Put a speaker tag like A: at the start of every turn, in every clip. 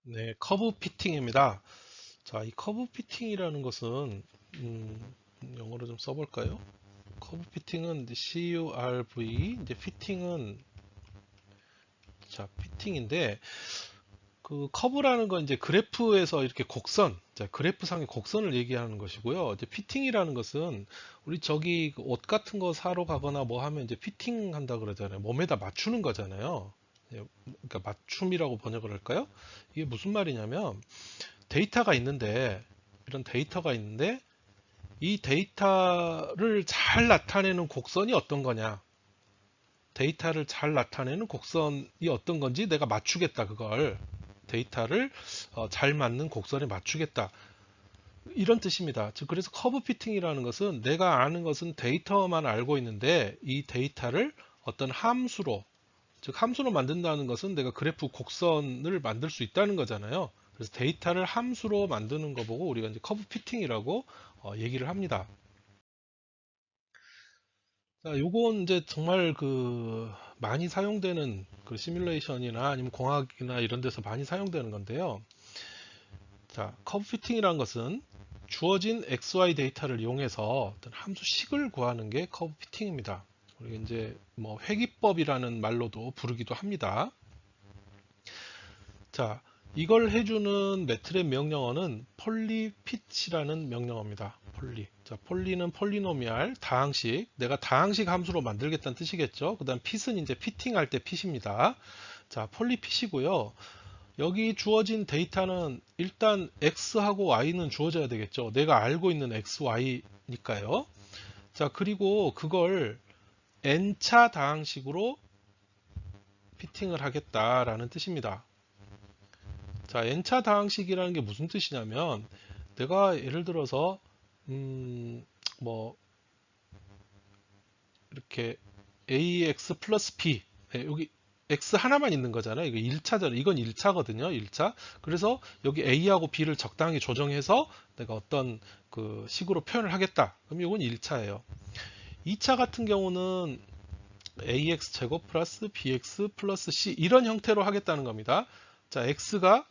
A: 네, 커브 피팅입니다. 자, 이 커브 피팅이라는 것은 영어로 좀 써볼까요? 커브 피팅은 이제 CURV, 이제 피팅은 자, 피팅인데 그 커브라는 건 이제 그래프에서 이렇게 곡선, 자, 그래프상의 곡선을 얘기하는 것이고요. 이제 피팅이라는 것은 우리 저기 그옷 같은 거 사러 가거나 뭐 하면 이제 피팅 한다 그러잖아요. 몸에다 맞추는 거잖아요. 예, 그러니까 맞춤이라고 번역을 할까요? 이게 무슨 말이냐면 데이터가 있는데 이런 데이터가 있는데 이 데이터를 잘 나타내는 곡선이 어떤 거냐, 데이터를 잘 나타내는 곡선이 어떤 건지 내가 맞추겠다, 그걸 데이터를 잘 맞는 곡선에 맞추겠다, 이런 뜻입니다. 즉 그래서 커브 피팅이라는 것은 내가 아는 것은 데이터만 알고 있는데 이 데이터를 어떤 함수로, 즉 함수로 만든다는 것은 내가 그래프 곡선을 만들 수 있다는 거잖아요. 그래서 데이터를 함수로 만드는 거 보고 우리가 이제 커브 피팅이라고 얘기를 합니다. 자, 요건 이제 정말 그 많이 사용되는 그 시뮬레이션이나 아니면 공학이나 이런 데서 많이 사용되는 건데요. 자, 커브 피팅이라는 것은 주어진 XY 데이터를 이용해서 어떤 함수식을 구하는 게 커브 피팅입니다. 우리가 이제 뭐 회귀법이라는 말로도 부르기도 합니다. 자, 이걸 해주는 매트랩 명령어는 폴리핏이라는 명령어입니다. 폴리. 자, 폴리는 폴리노미알, 다항식. 내가 다항식 함수로 만들겠다는 뜻이겠죠. 그 다음 핏은 이제 피팅할 때 핏입니다. 자, 폴리핏이고요. 여기 주어진 데이터는 일단 x하고 y는 주어져야 되겠죠. 내가 알고 있는 x, y니까요. 자, 그리고 그걸 n차 다항식으로 피팅을 하겠다라는 뜻입니다. 자, n차 다항식이라는 게 무슨 뜻이냐면 내가 예를 들어서 뭐 이렇게 ax 플러스 b, 여기 x 하나만 있는 거잖아요. 이거 1차잖아요. 이건 1차거든요. 1차. 그래서 여기 a하고 b를 적당히 조정해서 내가 어떤 그 식으로 표현을 하겠다. 그럼 이건 1차예요. 2차 같은 경우는 ax 제곱 플러스 bx 플러스 c 이런 형태로 하겠다는 겁니다. 자, x가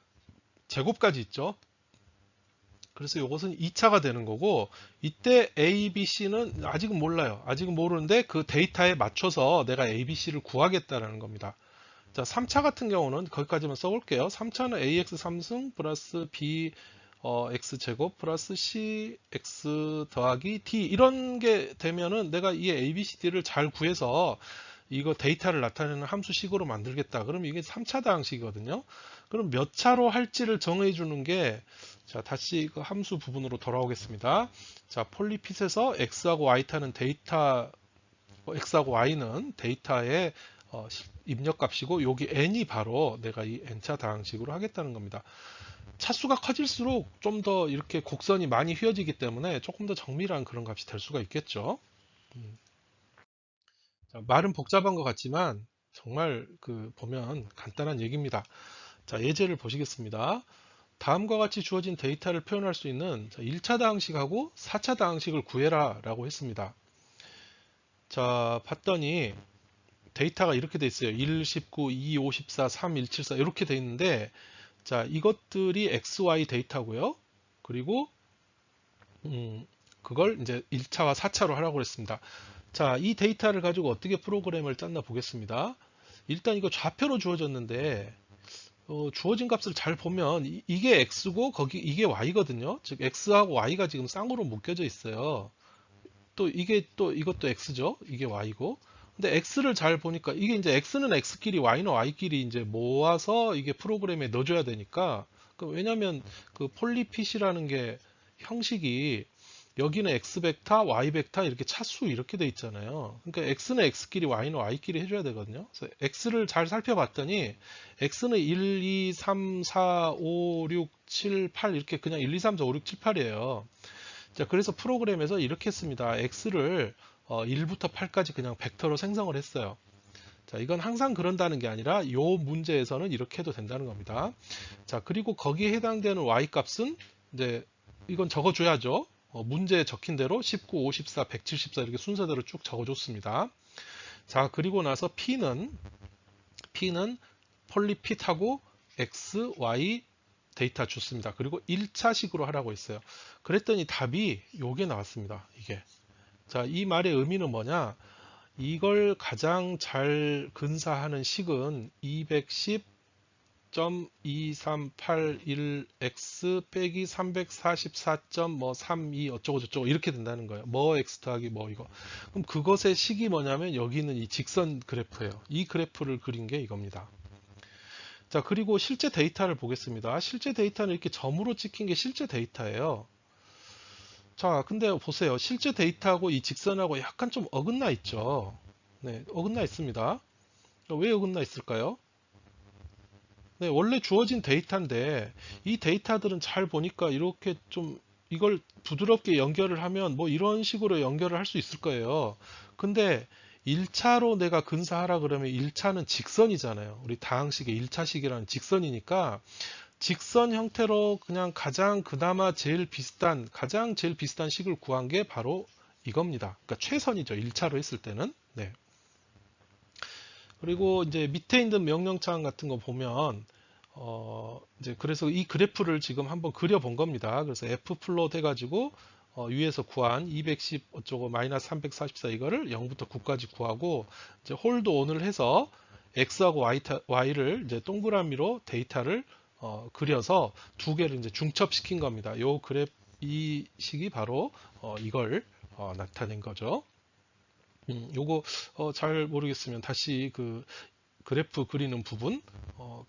A: 제곱까지 있죠. 그래서 이것은 2차가 되는 거고, 이때 A, B, C는 아직은 몰라요. 아직은 모르는데 그 데이터에 맞춰서 내가 A, B, C를 구하겠다라는 겁니다. 자, 3차 같은 경우는 거기까지만 써볼게요. 3차는 AX 3승 플러스 B X 제곱 플러스 C X 더하기 D 이런 게 되면은 내가 이 A, B, C, D를 잘 구해서 이거 데이터를 나타내는 함수식으로 만들겠다. 그럼 이게 3차 다항식이거든요. 그럼 몇 차로 할지를 정해 주는 게, 자, 다시 그 함수 부분으로 돌아오겠습니다. 자, 폴리핏에서 x하고 y 타는 데이터, x하고 y는 데이터의 입력값이고 여기 n이 바로 내가 이 n차 다항식으로 하겠다는 겁니다. 차수가 커질수록 좀 더 이렇게 곡선이 많이 휘어지기 때문에 조금 더 정밀한 그런 값이 될 수가 있겠죠. 자, 말은 복잡한 것 같지만 정말 그 보면 간단한 얘기입니다. 자, 예제를 보시겠습니다. 다음과 같이 주어진 데이터를 표현할 수 있는 1차 다항식하고 4차 다항식을 구해라 라고 했습니다. 자, 봤더니 데이터가 이렇게 돼 있어요. 1, 19, 2, 54, 3, 174 이렇게 돼 있는데, 자, 이것들이 XY 데이터고요. 그리고 그걸 이제 1차와 4차로 하라고 했습니다. 자, 이 데이터를 가지고 어떻게 프로그램을 짰나 보겠습니다. 일단 이거 좌표로 주어졌는데 주어진 값을 잘 보면 이게 x고 거기 이게 y거든요. 즉 x하고 y가 지금 쌍으로 묶여져 있어요. 또 이게 또 이것도 x죠. 이게 y고. 근데 x를 잘 보니까 이게 이제 x는 x끼리 y는 y끼리 이제 모아서 이게 프로그램에 넣어줘야 되니까, 왜냐면 그 폴리핏이라는 게 형식이 여기는 x 벡터, y 벡터 이렇게 차수 이렇게 돼 있잖아요. 그러니까 x는 x끼리 y는 y끼리 해줘야 되거든요. 그래서 x를 잘 살펴봤더니 x는 1, 2, 3, 4, 5, 6, 7, 8 이렇게 그냥 1, 2, 3, 4, 5, 6, 7, 8이에요. 자, 그래서 프로그램에서 이렇게 했습니다. x를 1부터 8까지 그냥 벡터로 생성을 했어요. 자, 이건 항상 그런다는 게 아니라 이 문제에서는 이렇게 해도 된다는 겁니다. 자, 그리고 거기에 해당되는 y 값은 이제 이건 적어줘야죠. 문제에 적힌 대로 19, 54, 174 이렇게 순서대로 쭉 적어줬습니다. 자, 그리고 나서 P는 폴리핏하고 X, Y, 데이터 줬습니다. 그리고 1차식으로 하라고 했어요. 그랬더니 답이 요게 나왔습니다. 이게. 자, 이 말의 의미는 뭐냐? 이걸 가장 잘 근사하는 식은 210.2381x 빼기 344.32 어쩌고저쩌고 이렇게 된다는 거예요. 뭐 x 더하기 뭐 이거. 그럼 그것의 식이 뭐냐면 여기는 이 직선 그래프예요. 이 그래프를 그린 게 이겁니다. 자, 그리고 실제 데이터를 보겠습니다. 실제 데이터는 이렇게 점으로 찍힌 게 실제 데이터예요. 자, 근데 보세요. 실제 데이터하고 이 직선하고 약간 좀 어긋나 있죠. 네, 어긋나 있습니다. 왜 어긋나 있을까요? 네, 원래 주어진 데이터인데 이 데이터들은 잘 보니까 이렇게 좀 이걸 부드럽게 연결을 하면 뭐 이런 식으로 연결을 할 수 있을 거예요. 근데 1차로 내가 근사하라 그러면 1차는 직선이잖아요. 우리 다항식의 1차식이라는 직선이니까 직선 형태로 그냥 가장 제일 비슷한 식을 구한 게 바로 이겁니다. 그러니까 최선이죠. 1차로 했을 때는. 네. 그리고 이제 밑에 있는 명령창 같은 거 보면 이제 그래서 이 그래프를 지금 한번 그려 본 겁니다. 그래서 F 플롯 해가지고 위에서 구한 210 어쩌고 마이너스 344 이거를 0부터 9까지 구하고 이제 홀드 온을 해서 X하고 Y를 이제 동그라미로 데이터를 그려서 두 개를 이제 중첩시킨 겁니다. 이 식이 바로 이걸 나타낸 거죠. 요거 잘 모르겠으면 다시 그 그래프 그리는 부분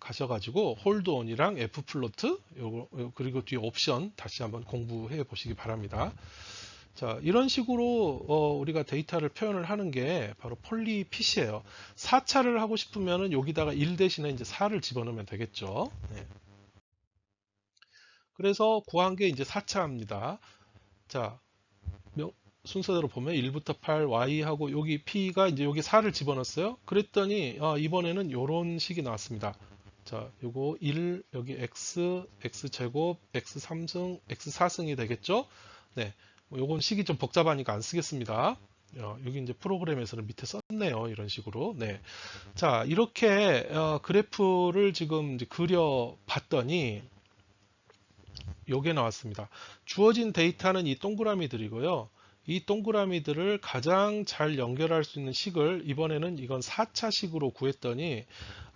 A: 가셔가지고 홀드온이랑 F 플로트 요거 그리고 뒤에 옵션 다시 한번 공부해 보시기 바랍니다. 자, 이런 식으로 우리가 데이터를 표현을 하는 게 바로 폴리핏이에요. 4차를 하고 싶으면은 여기다가 1 대신에 이제 4를 집어넣으면 되겠죠. 네. 그래서 구한 게 이제 4차입니다. 자, 순서대로 보면 1부터 8 Y하고 여기 P가 이제 여기 4를 집어넣었어요. 그랬더니 이번에는 이런 식이 나왔습니다. 자, 요거 1 여기 X제곱 X3승 X4승이 되겠죠? 네. 뭐 요건 식이 좀 복잡하니까 안 쓰겠습니다. 여기 이제 프로그램에서는 밑에 썼네요. 이런 식으로. 네. 자, 이렇게 그래프를 지금 이제 그려 봤더니 요게 나왔습니다. 주어진 데이터는 이 동그라미들이고요. 이 동그라미들을 가장 잘 연결할 수 있는 식을 이번에는 이건 4차식으로 구했더니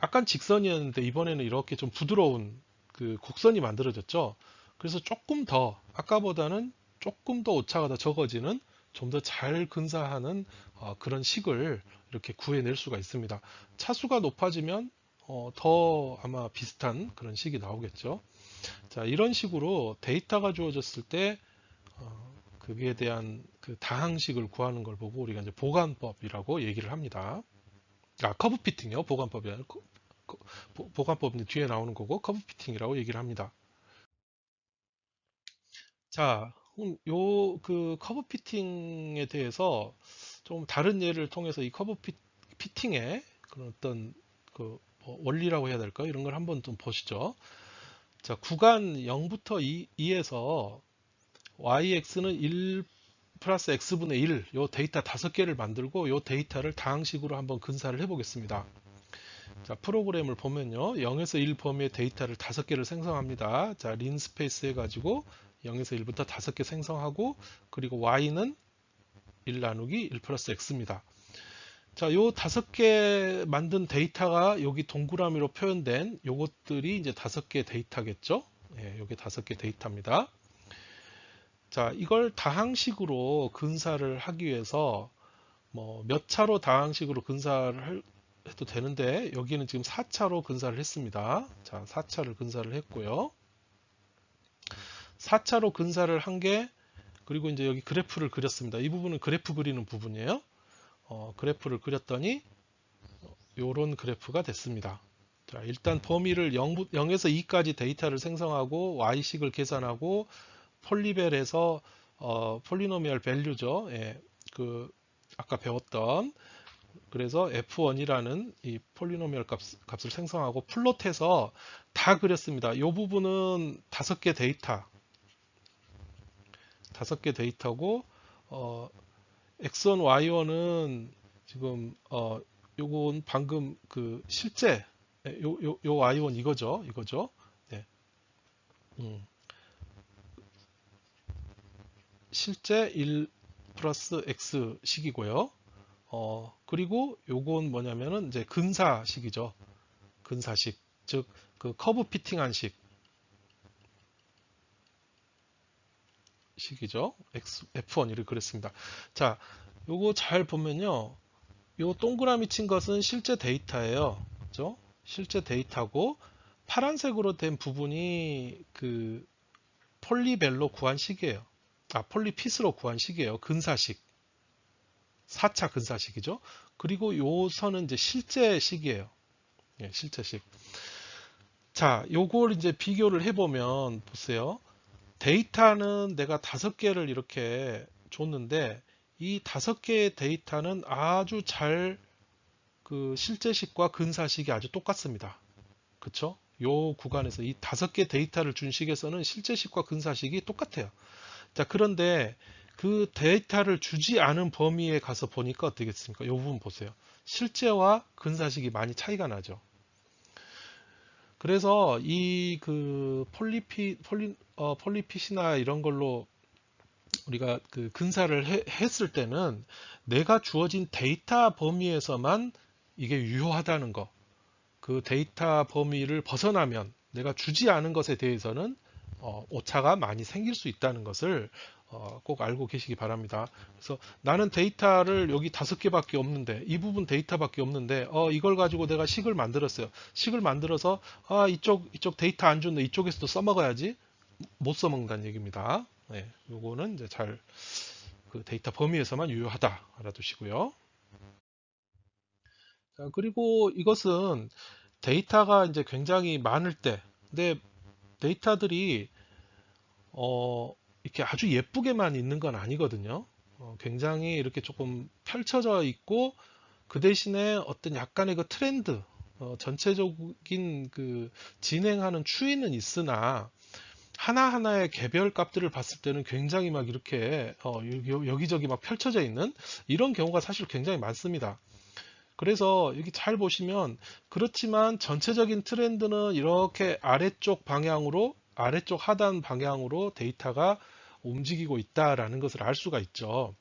A: 아까 직선이었는데 이번에는 이렇게 좀 부드러운 그 곡선이 만들어졌죠. 그래서 조금 더 아까보다는 조금 더 오차가 더 적어지는 좀 더 잘 근사하는 그런 식을 이렇게 구해낼 수가 있습니다. 차수가 높아지면 더 아마 비슷한 그런 식이 나오겠죠. 자, 이런 식으로 데이터가 주어졌을 때 거기에 대한 그 다항식을 구하는 걸 보고 우리가 이제 보관법이라고 얘기를 합니다. 커브 피팅이요. 보관법이 아니라 보관법은 뒤에 나오는 거고 커브 피팅이라고 얘기를 합니다. 자, 요 그 커브 피팅에 대해서 좀 다른 예를 통해서 이 커브 피팅의 그런 어떤 그뭐 원리라고 해야 될까? 이런 걸 한번 좀 보시죠. 자, 구간 0부터 2에서 yx는 1 플러스 x분의 1, 요 데이터 5개를 만들고 요 데이터를 다항식으로 한번 근사를 해보겠습니다. 자, 프로그램을 보면요. 0에서 1 범위의 데이터를 5개를 생성합니다. 자, 린 스페이스 해가지고 0에서 1부터 5개 생성하고 그리고 y는 1 나누기 1 플러스 x입니다. 자, 요 5개 만든 데이터가 여기 동그라미로 표현된 요것들이 이제 5개 데이터겠죠? 예, 요게 5개 데이터입니다. 자, 이걸 다항식으로 근사를 하기 위해서 뭐 몇 차로 다항식으로 근사를 해도 되는데 여기는 지금 4차로 근사를 했습니다. 자, 4차를 근사를 했고요. 4차로 근사를 한 게 그리고 이제 여기 그래프를 그렸습니다. 이 부분은 그래프 그리는 부분이에요. 그래프를 그렸더니 요런 그래프가 됐습니다. 자, 일단 범위를 0에서 2까지 데이터를 생성하고 y식을 계산하고 폴리벨에서 폴리노미얼 밸류죠. 예, 그 아까 배웠던 그래서 F1이라는 이 폴리노미얼 값을 생성하고 플롯해서 다 그렸습니다. 이 부분은 5개 데이터, 5개 데이터고 X1, Y1은 지금 요건 방금 그 실제 요 Y1 이거죠. 네. 음, 실제 1 플러스 x식이고요. 그리고 요건 뭐냐면은 이제 근사식이죠. 근사식. 즉, 그 커브 피팅한 식이죠. F1 이렇게 그랬습니다. 자, 요거 잘 보면요. 요 동그라미 친 것은 실제 데이터예요. 그죠? 실제 데이터고, 파란색으로 된 부분이 그 폴리벨로 구한 식이에요. 폴리핏으로 구한 식이에요. 근사식. 4차 근사식이죠. 그리고 요 선은 이제 실제 식이에요. 예, 실제 식. 자, 요걸 이제 비교를 해보면 보세요. 데이터는 내가 5개를 이렇게 줬는데 이 5개의 데이터는 아주 잘 그 실제식과 근사식이 아주 똑같습니다. 그쵸? 요 구간에서 이 5개 데이터를 준 식에서는 실제식과 근사식이 똑같아요. 자, 그런데 그 데이터를 주지 않은 범위에 가서 보니까 어떻겠습니까? 요 부분 보세요. 실제와 근사식이 많이 차이가 나죠. 그래서 이 그 폴리핏이나 이런 걸로 우리가 그 근사를 했을 때는 내가 주어진 데이터 범위에서만 이게 유효하다는 거. 그 데이터 범위를 벗어나면 내가 주지 않은 것에 대해서는 오차가 많이 생길 수 있다는 것을 꼭 알고 계시기 바랍니다. 그래서 나는 데이터를 여기 5개밖에 없는데 이 부분 데이터밖에 없는데 이걸 가지고 내가 식을 만들었어요. 식을 만들어서 이쪽 데이터 안 줬네. 이쪽에서도 써먹어야지. 못 써먹는다는 얘기입니다. 네, 요거는 이제 잘 그 데이터 범위에서만 유효하다 알아두시고요. 자, 그리고 이것은 데이터가 이제 굉장히 많을 때, 근데 데이터들이 이렇게 아주 예쁘게만 있는 건 아니거든요. 굉장히 이렇게 조금 펼쳐져 있고 그 대신에 어떤 약간의 그 트렌드, 전체적인 그 진행하는 추이는 있으나 하나하나의 개별 값들을 봤을 때는 굉장히 막 이렇게 여기저기 막 펼쳐져 있는 이런 경우가 사실 굉장히 많습니다. 그래서 여기 잘 보시면 그렇지만 전체적인 트렌드는 이렇게 아래쪽 방향으로 아래쪽 하단 방향으로 데이터가 움직이고 있다라는 것을 알 수가 있죠.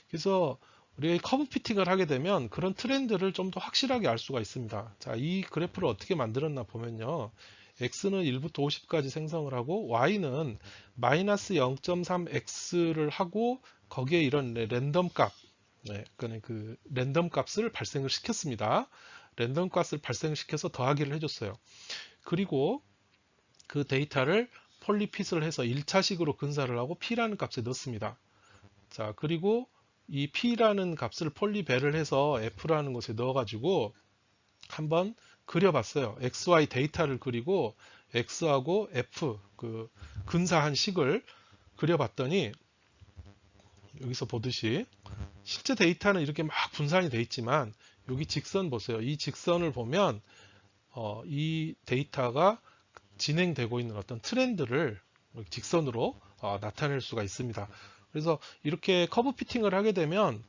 A: 그래서 우리가 커브 피팅을 하게 되면 그런 트렌드를 좀 더 확실하게 알 수가 있습니다. 자, 이 그래프를 어떻게 만들었나 보면요. x는 1부터 50까지 생성을 하고 y는 마이너스 0.3x를 하고 거기에 이런 랜덤 값 그러니까 그 랜덤 값을 발생을 시켰습니다. 랜덤 값을 발생시켜서 더하기를 해줬어요. 그리고 그 데이터를 폴리핏을 해서 1차식으로 근사를 하고 p라는 값에 넣습니다. 자, 그리고 이 p라는 값을 폴리벨을 해서 f라는 곳에 넣어가지고 한번 그려봤어요. xy 데이터를 그리고 x하고 f 그 근사한 식을 그려봤더니 여기서 보듯이 실제 데이터는 이렇게 막 분산이 돼 있지만 여기 직선 보세요. 이 직선을 보면 이 데이터가 진행되고 있는 어떤 트렌드를 직선으로 나타낼 수가 있습니다. 그래서 이렇게 커브 피팅을 하게 되면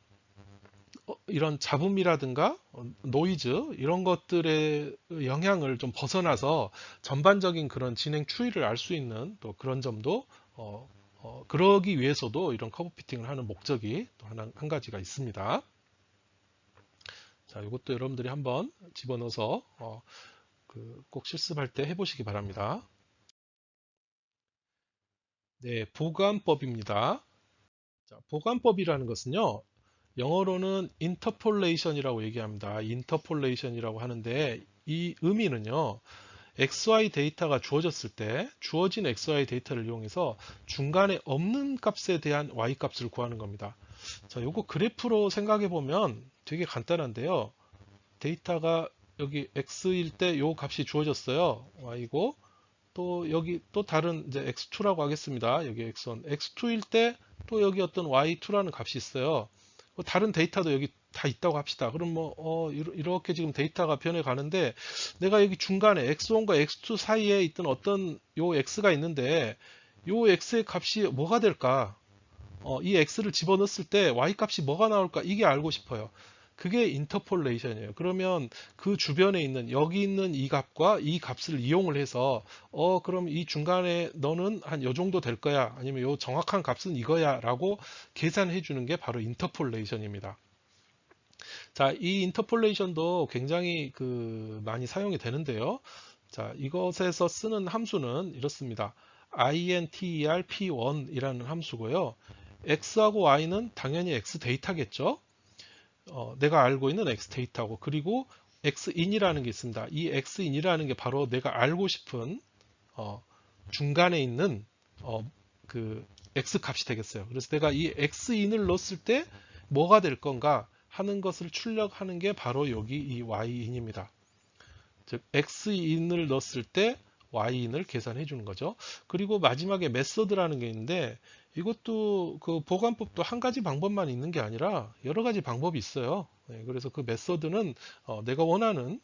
A: 이런 잡음이라든가 노이즈 이런 것들의 영향을 좀 벗어나서 전반적인 그런 진행 추이를 알 수 있는 또 그런 점도 그러기 위해서도 이런 커브 피팅을 하는 목적이 또 한 가지가 있습니다. 자, 이것도 여러분들이 한번 집어넣어서 꼭 실습할 때 해보시기 바랍니다. 네, 보관법입니다. 자, 보관법이라는 것은요, 영어로는 interpolation이라고 얘기합니다. interpolation이라고 하는데 이 의미는요, XY 데이터가 주어졌을 때 주어진 XY 데이터를 이용해서 중간에 없는 값에 대한 Y 값을 구하는 겁니다. 자, 요거 그래프로 생각해 보면 되게 간단한데요. 데이터가 여기 X일 때 요 값이 주어졌어요. Y고 또 여기 또 다른 이제 X2라고 하겠습니다. 여기 X1, X2일 때 또 여기 어떤 Y2라는 값이 있어요. 다른 데이터도 여기 다 있다고 합시다. 그럼 이렇게 지금 데이터가 변해 가는데 내가 여기 중간에 X1과 X2 사이에 있던 어떤 요 X가 있는데 요 X의 값이 뭐가 될까? 이 X를 집어넣었을 때 Y 값이 뭐가 나올까? 이게 알고 싶어요. 그게 인터폴레이션이에요. 그러면 그 주변에 있는 여기 있는 이 값과 이 값을 이용을 해서 그럼 이 중간에 너는 한 요 정도 될 거야. 아니면 요 정확한 값은 이거야 라고 계산해 주는 게 바로 인터폴레이션입니다. 자, 이 인터폴레이션도 굉장히 많이 사용이 되는데요. 자, 이것에서 쓰는 함수는 이렇습니다. interp1이라는 함수고요. x하고 y는 당연히 x 데이터겠죠. 내가 알고 있는 x 데이터고, 그리고 xin이라는 게 있습니다. 이 xin이라는 게 바로 내가 알고 싶은 중간에 있는 그 x 값이 되겠어요. 그래서 내가 이 xin을 넣었을 때 뭐가 될 건가 하는 것을 출력하는 게 바로 여기 이 yin입니다. 즉 xin을 넣었을 때 yin을 계산해 주는 거죠. 그리고 마지막에 메서드라는 게 있는데, 이것도 그 보관법도 한 가지 방법만 있는 게 아니라 여러 가지 방법이 있어요. 그래서 그 메서드는 내가 원하는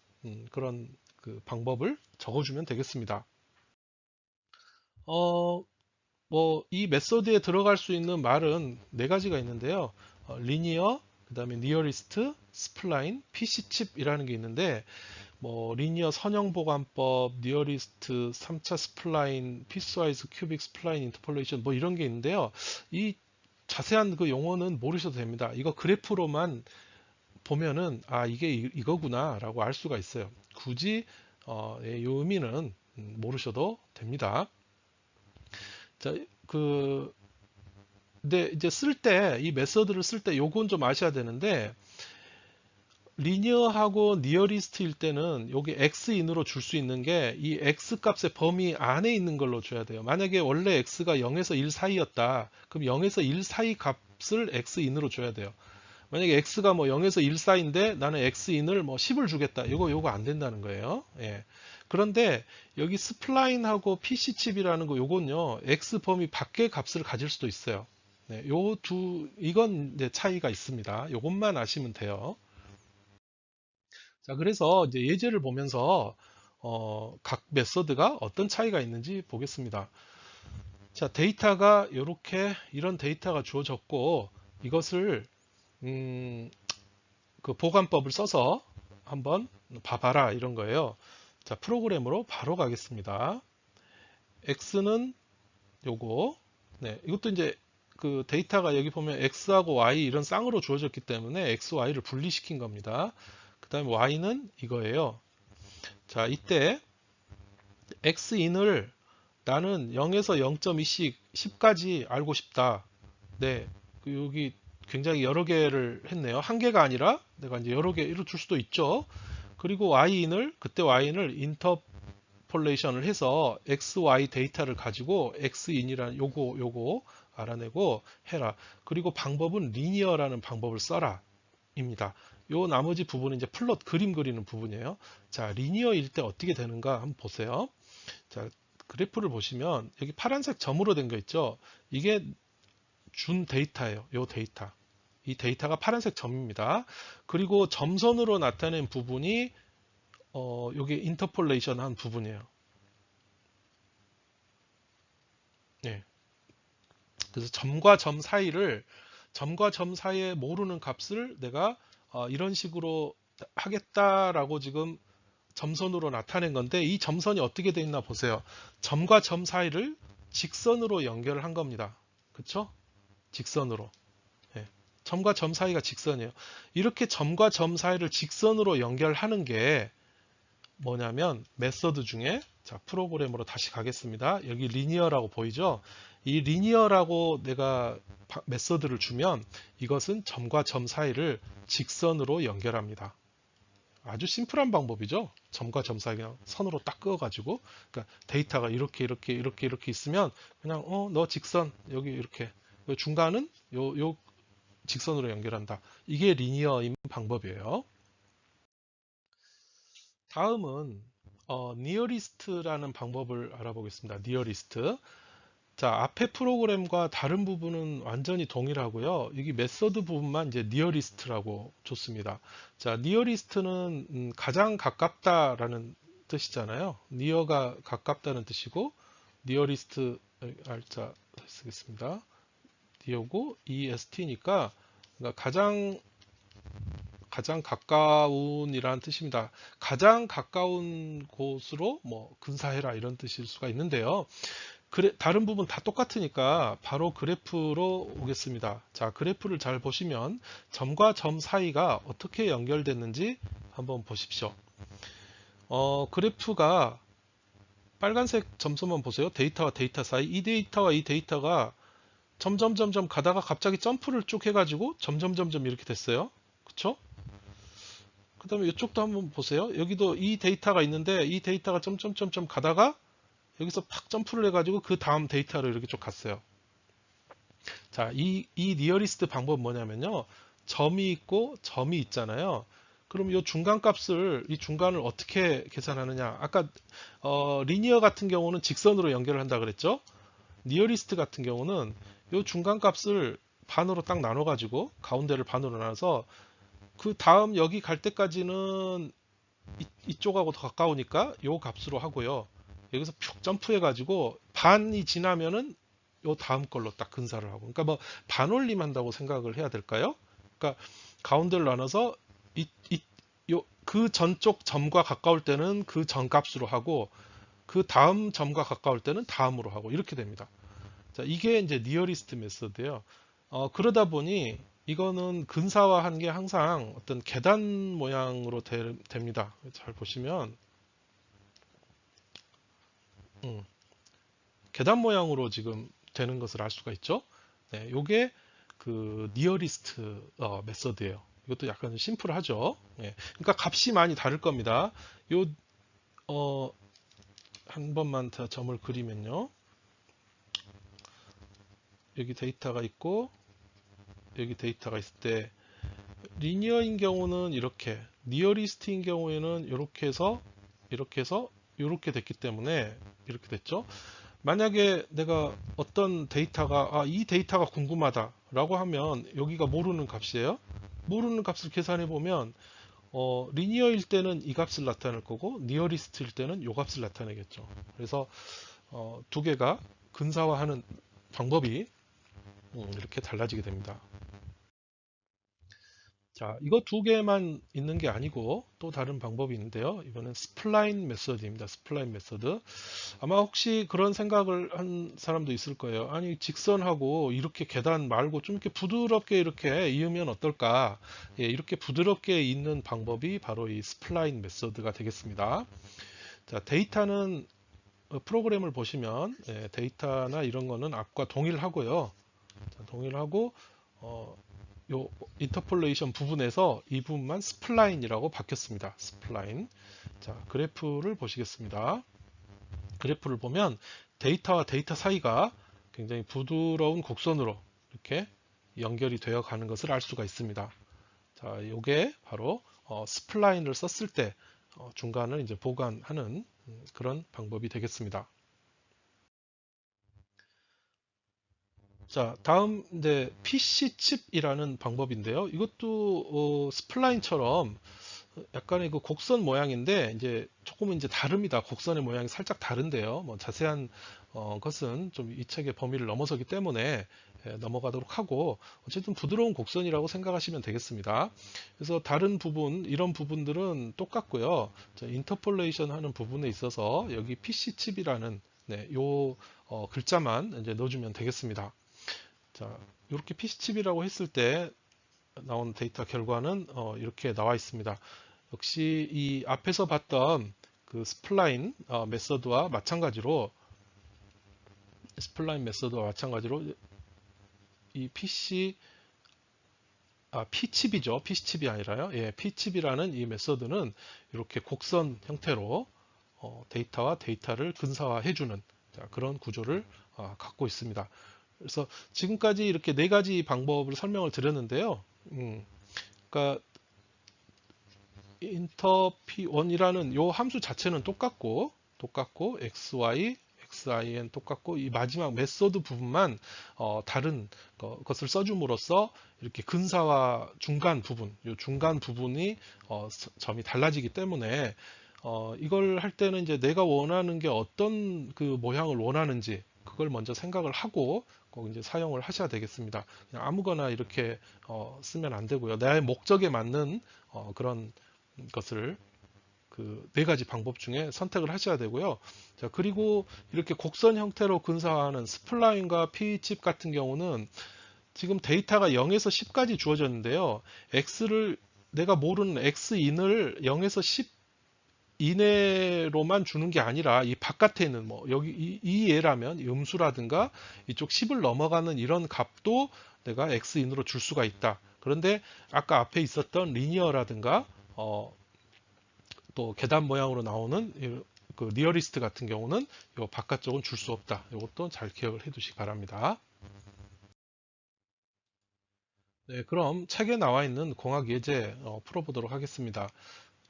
A: 그런 그 방법을 적어주면 되겠습니다. 뭐 이 메서드에 들어갈 수 있는 말은 네 가지가 있는데요. 리니어, 그 다음에 니어리스트, 스플라인, PC칩이라는 게 있는데, 뭐 리니어 선형 보관법, 니어리스트, 3차 스플라인, 피스와이즈 큐빅 스플라인 인터폴레이션 뭐 이런 게 있는데요. 이 자세한 그 용어는 모르셔도 됩니다. 이거 그래프로만 보면은 이게 이거구나라고 알 수가 있어요. 굳이 이 의미는 모르셔도 됩니다. 자, 근데 이제 쓸 때, 이 메서드를 쓸 때 요건 좀 아셔야 되는데, 리니어하고 니어리스트일 때는 여기 x인으로 줄 수 있는 게 이 x 값의 범위 안에 있는 걸로 줘야 돼요. 만약에 원래 x가 0에서 1 사이였다. 그럼 0에서 1 사이 값을 x인으로 줘야 돼요. 만약에 x가 뭐 0에서 1 사이인데 나는 x인을 뭐 10을 주겠다. 요거 안 된다는 거예요. 예. 그런데 여기 스플라인하고 PC칩이라는 거 요건요. x 범위 밖의 값을 가질 수도 있어요. 네, 이건 이제 차이가 있습니다. 요것만 아시면 돼요. 자, 그래서 이제 예제를 보면서 각 메서드가 어떤 차이가 있는지 보겠습니다. 자, 데이터가 이런 데이터가 주어졌고, 이것을 그 보관법을 써서 한번 봐봐라 이런 거예요. 자, 프로그램으로 바로 가겠습니다. x는 요거, 네, 이것도 이제 그 데이터가 여기 보면 x하고 y 이런 쌍으로 주어졌기 때문에 x, y를 분리시킨 겁니다. 그 다음에 y는 이거예요. 자, 이때 x인을 나는 0에서 0.2씩 10까지 알고 싶다. 네, 여기 굉장히 여러 개를 했네요. 한 개가 아니라 내가 이제 여러 개로 줄 수도 있죠. 그리고 그때 y인을 인터폴레이션을 해서 x, y 데이터를 가지고 x인이라는 요거 알아내고 해라. 그리고 방법은 리니어라는 방법을 써라. 입니다. 요 나머지 부분은 이제 플롯 그림 그리는 부분이에요. 자, 리니어일 때 어떻게 되는가 한번 보세요. 자, 그래프를 보시면 여기 파란색 점으로 된 거 있죠? 이게 준 데이터예요. 요 데이터. 이 데이터가 파란색 점입니다. 그리고 점선으로 나타낸 부분이 요게 인터폴레이션 한 부분이에요. 네. 그래서 점과 점 사이에 모르는 값을 내가 이런 식으로 하겠다라고 지금 점선으로 나타낸 건데, 이 점선이 어떻게 되어 있나 보세요. 점과 점 사이를 직선으로 연결을 한 겁니다. 그쵸? 직선으로. 예. 점과 점 사이가 직선이에요. 이렇게 점과 점 사이를 직선으로 연결하는 게 뭐냐면 메서드 중에, 자, 프로그램으로 다시 가겠습니다. 여기 리니어라고 보이죠? 이 리니어라고 내가 메서드를 주면 이것은 점과 점 사이를 직선으로 연결합니다. 아주 심플한 방법이죠. 점과 점 사이 그냥 선으로 딱 그어가지고, 그러니까 데이터가 이렇게 있으면 그냥 너 직선 여기 이렇게, 중간은 요 직선으로 연결한다. 이게 리니어인 방법이에요. 다음은 니어리스트라는 방법을 알아보겠습니다. 니어리스트. 자, 앞에 프로그램과 다른 부분은 완전히 동일하고요. 여기 메서드 부분만 이제 니어리스트라고 줬습니다. 자, 니어리스트는 가장 가깝다라는 뜻이잖아요. 니어가 가깝다는 뜻이고, 니어리스트 알자 쓰겠습니다. 니어고 EST니까 가장 가장 가까운이라는 뜻입니다. 가장 가까운 곳으로 뭐 근사해라 이런 뜻일 수가 있는데요. 그래, 다른 부분 다 똑같으니까 바로 그래프로 오겠습니다. 자, 그래프를 잘 보시면 점과 점 사이가 어떻게 연결됐는지 한번 보십시오. 그래프가 빨간색 점수만 보세요. 데이터와 데이터 사이. 이 데이터와 이 데이터가 점점점점 가다가 갑자기 점프를 쭉 해가지고 점점점점 이렇게 됐어요. 그쵸? 그 다음에 이쪽도 한번 보세요. 여기도 이 데이터가 있는데 이 데이터가 점점점점 가다가 여기서 팍 점프를 해가지고 그 다음 데이터로 이렇게 쭉 갔어요. 자, 이 리어리스트 방법 뭐냐면요. 점이 있고 점이 있잖아요. 그럼 이 중간값을, 이 중간을 어떻게 계산하느냐. 아까 리니어 같은 경우는 직선으로 연결을 한다 그랬죠. 니어리스트 같은 경우는 이 중간값을 반으로 딱 나눠가지고 가운데를 반으로 나눠서 그 다음 여기 갈 때까지는 이쪽하고 더 가까우니까 이 값으로 하고요. 여기서 푹 점프해가지고 반이 지나면은 요 다음 걸로 딱 근사를 하고. 그러니까 뭐 반올림 한다고 생각을 해야 될까요? 그러니까 가운데를 나눠서 그 전쪽 점과 가까울 때는 그 전 값으로 하고 그 다음 점과 가까울 때는 다음으로 하고 이렇게 됩니다. 자, 이게 이제 니어리스트 메소드예요. 그러다 보니 이거는 근사화한 게 항상 어떤 계단 모양으로 됩니다. 잘 보시면 계단 모양으로 지금 되는 것을 알 수가 있죠. 네, 요게 그 니어리스트 메소드예요. 이것도 약간 심플하죠. 예, 그러니까 값이 많이 다를 겁니다. 요 한 번만 더 점을 그리면요. 여기 데이터가 있고 여기 데이터가 있을 때 리니어인 경우는 이렇게, 니어리스트인 경우에는 이렇게 됐기 때문에 이렇게 됐죠. 만약에 내가 어떤 데이터가 이 데이터가 궁금하다 라고 하면 여기가 모르는 값이에요. 모르는 값을 계산해 보면 리니어일 때는 이 값을 나타낼 거고 니어리스트일 때는 이 값을 나타내겠죠. 그래서 두 개가 근사화하는 방법이 이렇게 달라지게 됩니다. 자, 이거 두 개만 있는 게 아니고 또 다른 방법이 있는데요. 이거는 스플라인 메서드입니다. 스플라인 메서드. 아마 혹시 그런 생각을 한 사람도 있을 거예요. 아니, 직선하고 이렇게 계단 말고 좀 이렇게 부드럽게 이렇게 이으면 어떨까? 예, 이렇게 부드럽게 잇는 방법이 바로 이 스플라인 메서드가 되겠습니다. 자, 데이터는 프로그램을 보시면 데이터나 이런 거는 앞과 동일하고요. 자, 동일하고 요 인터폴레이션 부분에서 이 부분만 스플라인이라고 바뀌었습니다. 스플라인. 자, 그래프를 보시겠습니다. 그래프를 보면 데이터와 데이터 사이가 굉장히 부드러운 곡선으로 이렇게 연결이 되어 가는 것을 알 수가 있습니다. 자, 이게 바로 스플라인을 썼을 때 중간을 이제 보관하는 그런 방법이 되겠습니다. 자, 다음 이제 PC 칩이라는 방법인데요. 이것도 스플라인처럼 약간의 그 곡선 모양인데 이제 조금은 이제 다릅니다. 곡선의 모양이 살짝 다른데요. 뭐 자세한 것은 좀 이 책의 범위를 넘어서기 때문에 넘어가도록 하고 어쨌든 부드러운 곡선이라고 생각하시면 되겠습니다. 그래서 다른 부분 이런 부분들은 똑같고요. 인터폴레이션 하는 부분에 있어서 여기 PC 칩이라는 요 글자만 이제 넣어주면 되겠습니다. 자, 이렇게 PC칩이라고 했을 때 나온 데이터 결과는 이렇게 나와 있습니다. 역시 이 앞에서 봤던 그 스플라인 메서드와 마찬가지로 이 P칩이죠. PC칩이 아니라요. 예, P칩이라는 이 메서드는 이렇게 곡선 형태로 데이터와 데이터를 근사화해주는 그런 구조를 갖고 있습니다. 그래서 지금까지 이렇게 네 가지 방법을 설명을 드렸는데요. 그러니까 interp1이라는 요 함수 자체는 똑같고 xy, xin 똑같고 이 마지막 메소드 부분만 다른 것을 써줌으로써 이렇게 근사와 중간 부분, 요 중간 부분이 점이 달라지기 때문에 이걸 할 때는 이제 내가 원하는 게 어떤 그 모양을 원하는지 그걸 먼저 생각을 하고 꼭 이제 사용을 하셔야 되겠습니다. 그냥 아무거나 이렇게 쓰면 안 되고요. 내 목적에 맞는 그런 것을 그 네 가지 방법 중에 선택을 하셔야 되고요. 자, 그리고 이렇게 곡선 형태로 근사화하는 스플라인과 P칩 같은 경우는 지금 데이터가 0에서 10까지 주어졌는데요. X를 내가 모르는 X인을 0에서 10 이내로만 주는 게 아니라 이 바깥에 있는 뭐 여기 이 예라면 이 음수라든가 이쪽 10을 넘어가는 이런 값도 내가 X인으로 줄 수가 있다. 그런데 아까 앞에 있었던 리니어라든가 또 계단 모양으로 나오는 그 리어리스트 같은 경우는 이 바깥쪽은 줄 수 없다. 이것도 잘 기억을 해 두시기 바랍니다. 네, 그럼 책에 나와 있는 공학 예제 풀어보도록 하겠습니다.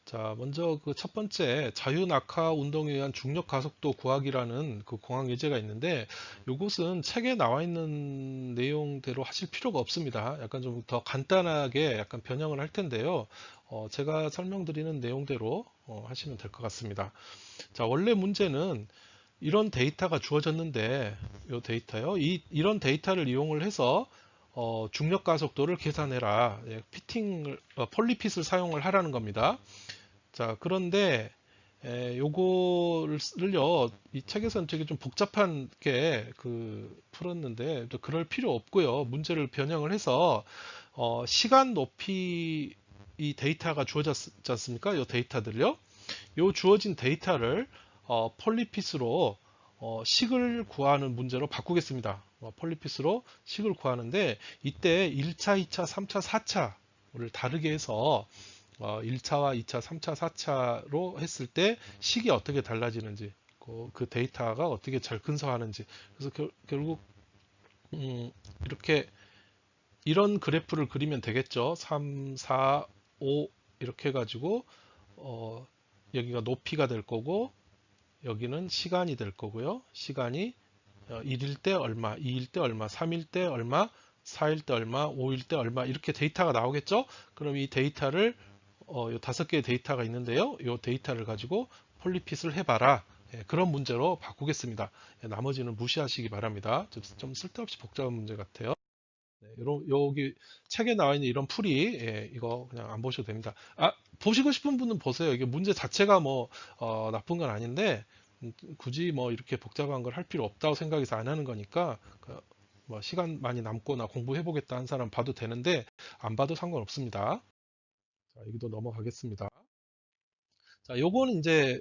A: 자, 먼저 그 첫 번째 자유낙하 운동에 의한 중력 가속도 구하기라는 그 공학 예제가 있는데 이것은 책에 나와 있는 내용대로 하실 필요가 없습니다. 약간 좀 더 간단하게 약간 변형을 할 텐데요. 제가 설명드리는 내용대로 하시면 될 것 같습니다. 자, 원래 문제는 이런 데이터가 주어졌는데 이 데이터요. 이런 데이터를 이용을 해서 중력 가속도를 계산해라. 예, 피팅을 폴리핏을 사용을 하라는 겁니다. 자, 그런데 요거를요, 이 책에서는 되게 좀 복잡하게 풀었는데, 또 그럴 필요 없고요. 문제를 변형을 해서, 시간 높이 이 데이터가 주어졌지 않습니까? 이 데이터들요. 요 주어진 데이터를, 폴리핏으로, 식을 구하는 문제로 바꾸겠습니다. 폴리핏으로 식을 구하는데, 이때 1차, 2차, 3차, 4차를 다르게 해서, 1차와 2차, 3차, 4차로 했을 때 식이 어떻게 달라지는지, 그 데이터가 어떻게 잘 근사하는지. 그래서 결국 이렇게 이런 그래프를 그리면 되겠죠. 3, 4, 5 이렇게 해가지고 여기가 높이가 될 거고 여기는 시간이 될 거고요. 시간이 1일 때 얼마, 2일 때 얼마, 3일 때 얼마, 4일 때 얼마, 5일 때 얼마 이렇게 데이터가 나오겠죠. 그럼 이 데이터를 요 5개의 데이터가 있는데요. 이 데이터를 가지고 폴리핏을 해봐라. 예, 그런 문제로 바꾸겠습니다. 예, 나머지는 무시하시기 바랍니다. 좀 쓸데없이 복잡한 문제 같아요. 네, 여기 책에 나와 있는 이런 풀이 이거 그냥 안 보셔도 됩니다. 아, 보시고 싶은 분은 보세요. 이게 문제 자체가 뭐 나쁜 건 아닌데 굳이 뭐 이렇게 복잡한 걸 할 필요 없다고 생각해서 안 하는 거니까 뭐 시간 많이 남거나 공부해 보겠다 한 사람 봐도 되는데 안 봐도 상관없습니다. 자, 여기도 넘어가겠습니다. 자, 요거는 이제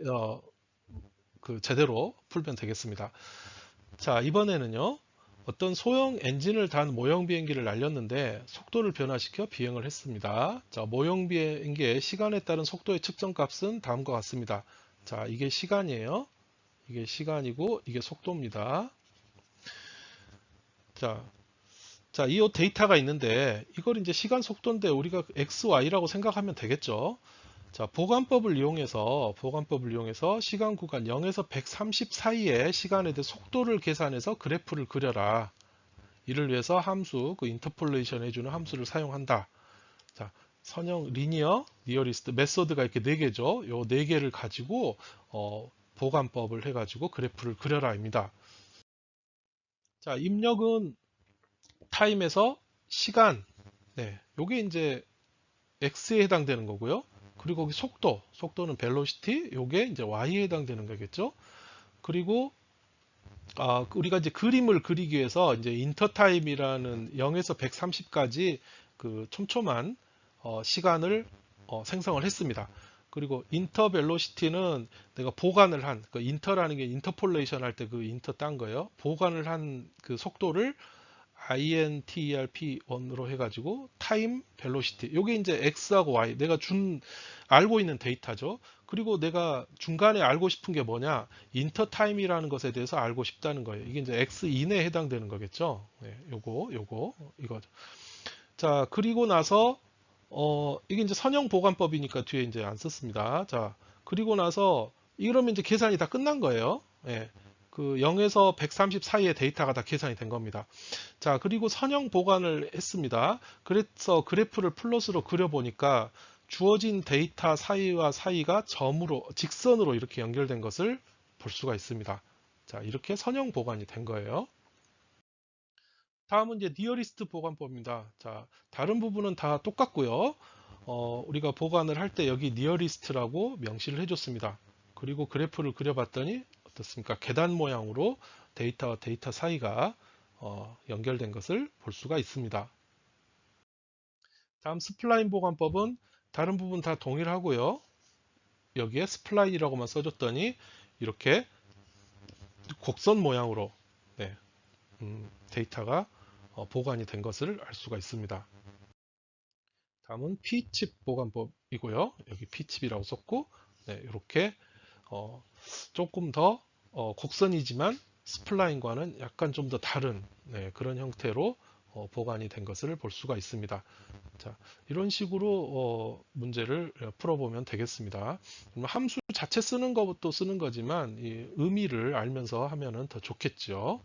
A: 제대로 풀면 되겠습니다. 자, 이번에는요. 어떤 소형 엔진을 단 모형 비행기를 날렸는데 속도를 변화시켜 비행을 했습니다. 자, 모형 비행기의 시간에 따른 속도의 측정 값은 다음과 같습니다. 자, 이게 시간이에요. 이게 시간이고 이게 속도입니다. 자, 자, 이 데이터가 있는데 이걸 이제 시간 속도인데 우리가 x, y라고 생각하면 되겠죠. 자, 보관법을 이용해서 시간 구간 0에서 130 사이의 시간에 대해 속도를 계산해서 그래프를 그려라. 이를 위해서 함수, 그 인터폴레이션 해주는 함수를 사용한다. 자, 선형 리니어, 니어리스트, 메소드가 이렇게 4개죠. 요 4개를 가지고 보관법을 해가지고 그래프를 그려라입니다. 자, 입력은 타임에서 시간, 네, 요게 이제 x에 해당되는 거고요. 그리고 거기 속도는 velocity, 요게 이제 y에 해당되는 거겠죠. 그리고 우리가 이제 그림을 그리기 위해서 이제 인터타임이라는 0에서 130까지 그 촘촘한 시간을 생성을 했습니다. 그리고 인터벨로시티는 내가 보관을 한, 그 인터라는 게 인터폴레이션 할 때 그 인터 딴 거예요. 보관을 한 그 속도를 interp1으로 해가지고 타임 벨로시티 요게 이제 x하고 y 내가 알고 있는 데이터죠. 그리고 내가 중간에 알고 싶은 게 뭐냐 인터 타임이라는 것에 대해서 알고 싶다는 거예요. 이게 이제 x 이내에 해당되는 거겠죠. 네, 이거. 자, 그리고 나서 이게 이제 선형 보관법이니까 뒤에 이제 안 썼습니다. 자, 그리고 나서 이러면 이제 계산이 다 끝난 거예요. 예. 그 0에서 130 사이의 데이터가 다 계산이 된 겁니다. 자, 그리고 선형 보관을 했습니다. 그래서 그래프를 플롯으로 그려보니까 주어진 데이터 사이와 사이가 직선으로 이렇게 연결된 것을 볼 수가 있습니다. 자, 이렇게 선형 보관이 된 거예요. 다음은 이제 니어리스트 보관법입니다. 자, 다른 부분은 다 똑같고요. 우리가 보관을 할 때 여기 니어리스트라고 명시를 해줬습니다. 그리고 그래프를 그려봤더니 어떻습니까? 계단 모양으로 데이터와 데이터 사이가 연결된 것을 볼 수가 있습니다. 다음 스플라인 보관법은 다른 부분 다 동일하고요. 여기에 스플라인이라고만 써줬더니 이렇게 곡선 모양으로 네, 데이터가 보관이 된 것을 알 수가 있습니다. 다음은 P칩 보관법이고요. 여기 P칩이라고 썼고 네, 이렇게 조금 더 곡선이지만 스플라인과는 약간 좀 더 다른 네, 그런 형태로 보관이 된 것을 볼 수가 있습니다. 자, 이런 식으로 문제를 풀어보면 되겠습니다. 함수 자체 쓰는 것도 쓰는 거지만 이 의미를 알면서 하면은 더 좋겠죠.